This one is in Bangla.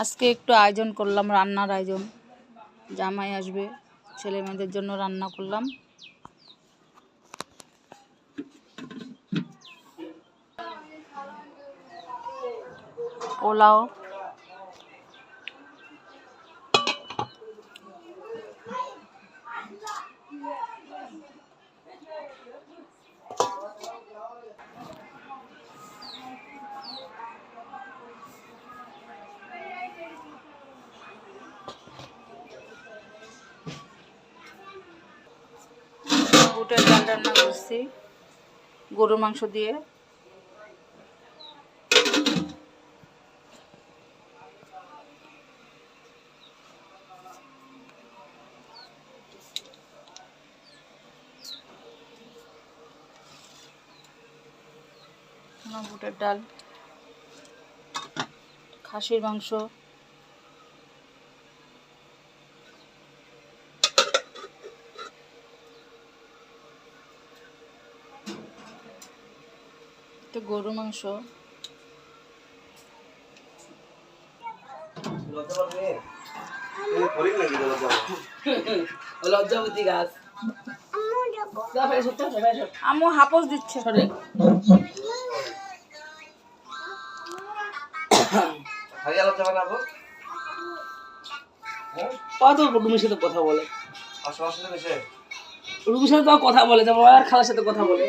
আজকে একটু আয়োজন করলাম, রান্নার আয়োজন। জামাই আসবে, ছেলে মেয়েদের জন্য রান্না করলাম। পোলাও, বুটের ডাল রান্না করছি গরুর মাংস দিয়ে। বুটের ডাল, খাসির মাংস, গরু মাংস, আম্মু হাপস দিচ্ছে। রুমির সাথে কথা বলে, রুমির সাথে তো কথা বলে, যেমন খালার সাথে কথা বলে।